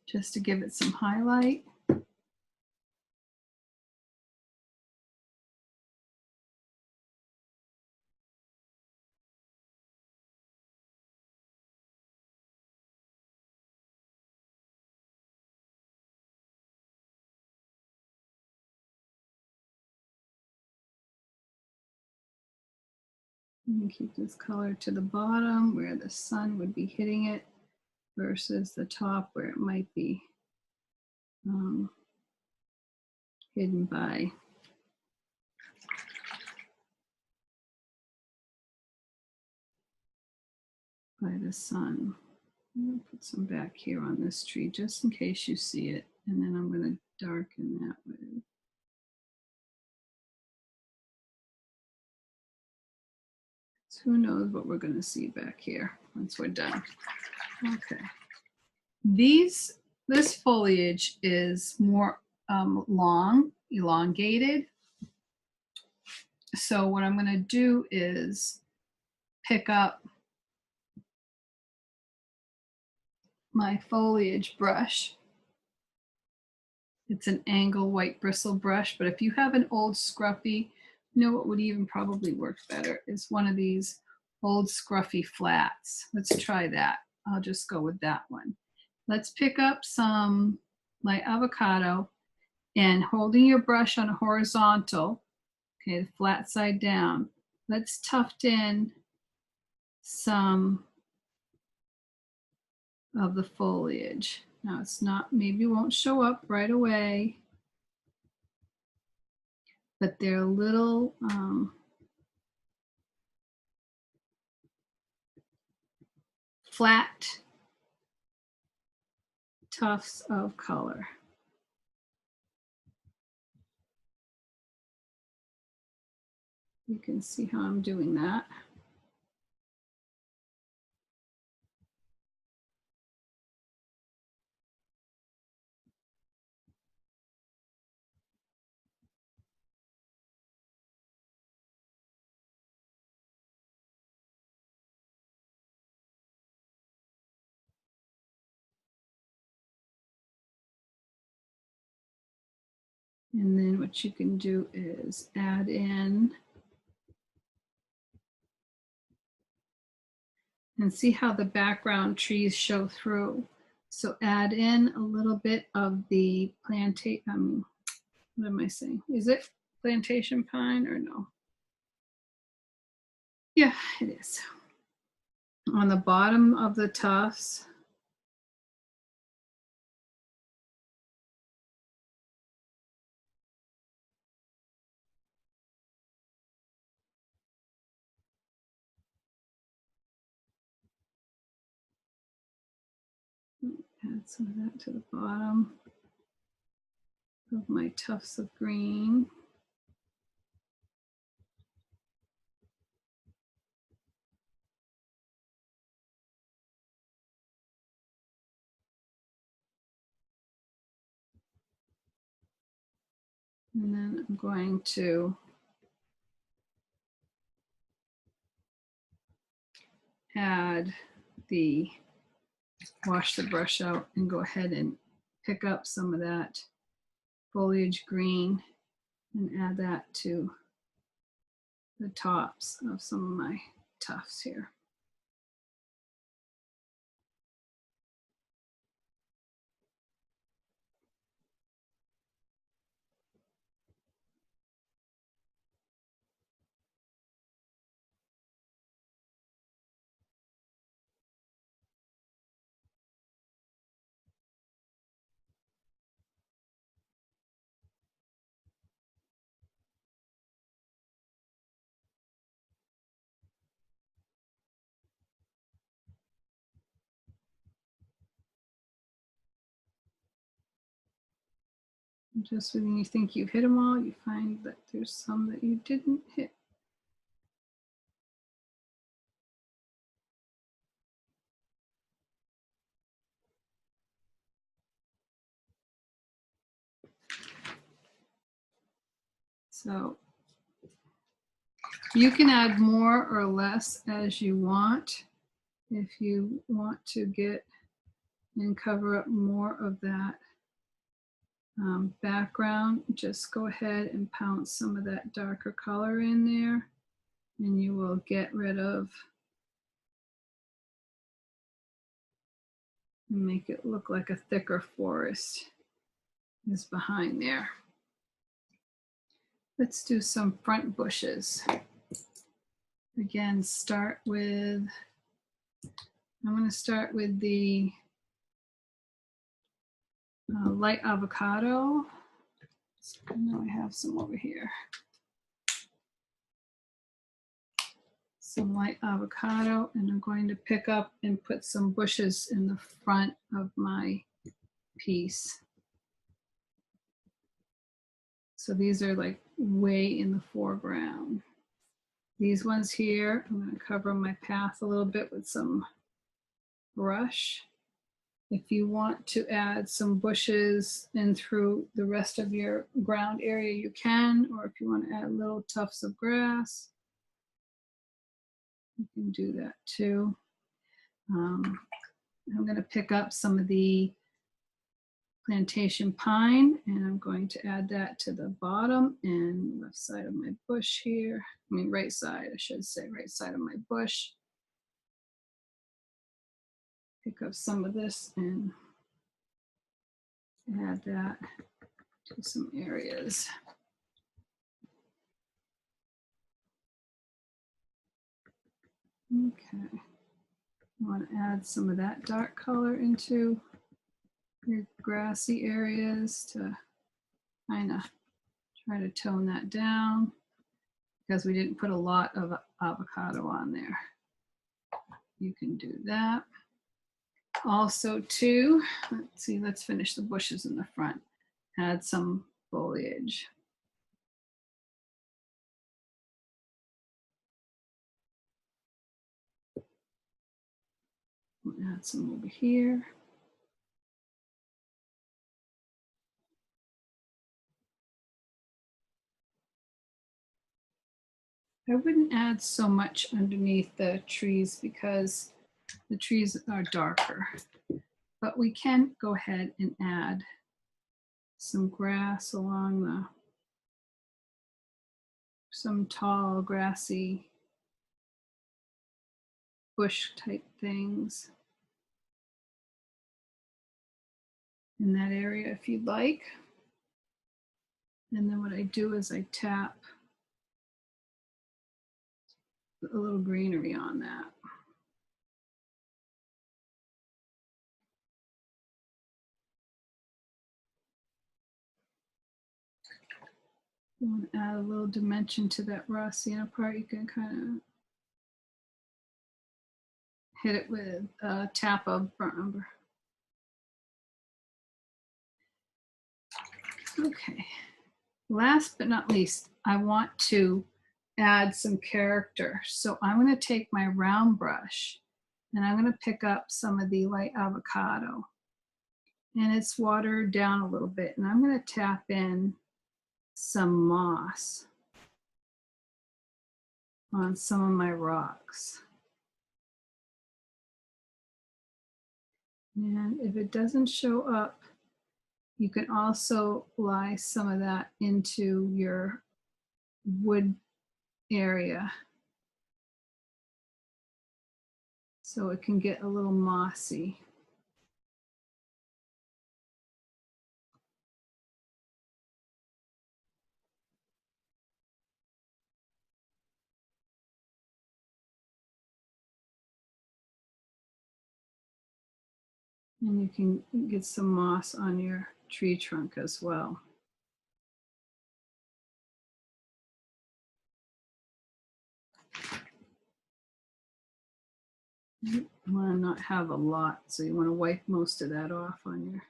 just to give it some highlight. And keep this color to the bottom where the sun would be hitting it versus the top where it might be hidden by the sun. I'm going to put some back here on this tree just in case you see it, and then I'm going to darken that with So who knows what we're going to see back here once we're done. Okay. This foliage is more long, elongated. So what I'm going to do is pick up my foliage brush. It's an angle white bristle brush, but if you have an old scruffy, you know what would even probably work better is one of these old scruffy flats. Let's try that. I'll just go with that one. Let's pick up some light avocado and holding your brush on a horizontal, okay, the flat side down, let's tuft in some of the foliage. Now it's not, maybe it won't show up right away, but they're little flat tufts of color. You can see how I'm doing that. And then what you can do is add in and see how the background trees show through. So add in a little bit of the plantation, what am I saying? Is it plantation pine or no? Yeah, it is. On the bottom of the tufts, add some of that to the bottom of my tufts of green. And then I'm going to add the, wash the brush out and go ahead and pick up some of that foliage green and add that to the tops of some of my tufts here. Just when you think you've hit them all, you find that there's some that you didn't hit. So you can add more or less as you want. If you want to get and cover up more of that background, just go ahead and pounce some of that darker color in there and you will get rid of and make it look like a thicker forest is behind there. Let's do some front bushes. Again, start with, I'm going to start with the light avocado. I know I have some over here. Some light avocado, and I'm going to pick up and put some bushes in the front of my piece. So these are like way in the foreground. These ones here, I'm going to cover my path a little bit with some brush. If you want to add some bushes in through the rest of your ground area, you can, or if you want to add little tufts of grass, you can do that too. I'm going to pick up some of the plantation pine, and I'm going to add that to the bottom and left side of my bush here. I mean, right side, I should say, right side of my bush. Pick up some of this and add that to some areas. Okay, I want to add some of that dark color into your grassy areas to kind of try to tone that down because we didn't put a lot of avocado on there. You can do that. Also too, let's see, let's finish the bushes in the front. Add some foliage. We'll add some over here. I wouldn't add so much underneath the trees because the trees are darker, but we can go ahead and add some grass along the, some tall grassy bush type things in that area if you'd like. And then what I do is I tap a little greenery on that. You want to add a little dimension to that raw sienna part, you can kind of hit it with a tap of burnt umber. Okay, last but not least, I want to add some character. So I'm going to take my round brush and I'm going to pick up some of the light avocado. And it's watered down a little bit. And I'm going to tap in some moss on some of my rocks. And if it doesn't show up, you can also lie some of that into your wood area so it can get a little mossy. And you can get some moss on your tree trunk as well. You want to not have a lot, so you want to wipe most of that off on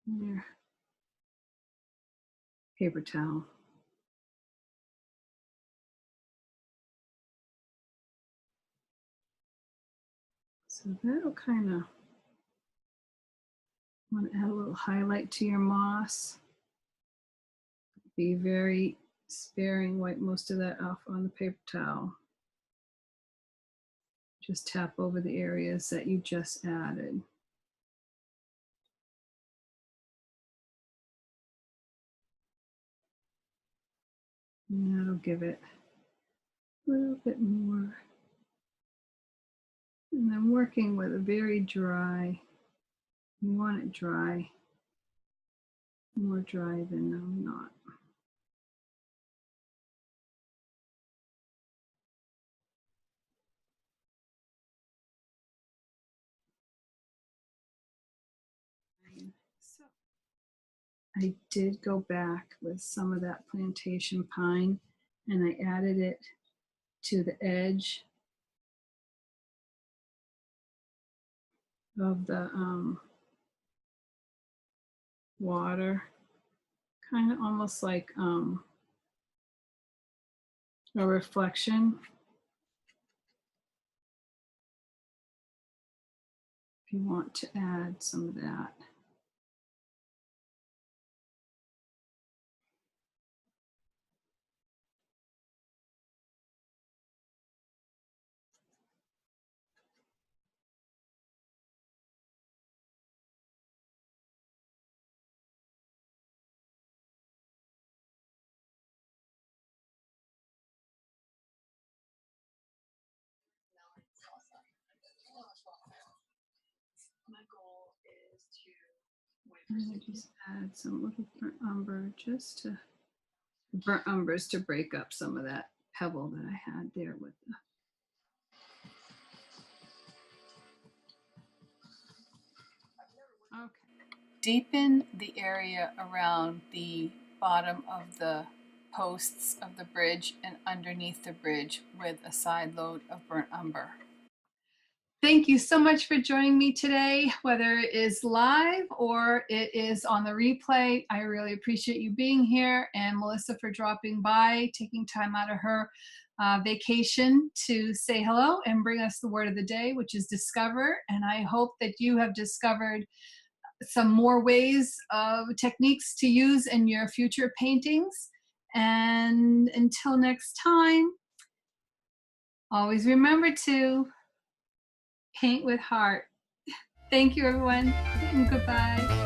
your paper towel. So that'll kind of want to add a little highlight to your moss. Be very sparing, wipe most of that off on the paper towel. Just tap over the areas that you just added. And that'll give it a little bit more. And I'm working with a very dry, you want it dry, more dry than not. So I did go back with some of that plantation pine and I added it to the edge of the water, kind of almost like a reflection. If you want to add some of that. And I just add some little burnt umber just to burnt umbers to break up some of that pebble that I had there with the. Okay. Deepen the area around the bottom of the posts of the bridge and underneath the bridge with a side load of burnt umber. Thank you so much for joining me today, whether it is live or it is on the replay. I really appreciate you being here, and Melissa for dropping by, taking time out of her vacation to say hello and bring us the word of the day, which is discover. And I hope that you have discovered some more ways of techniques to use in your future paintings. And until next time, always remember to paint with heart. Thank you, everyone, and goodbye.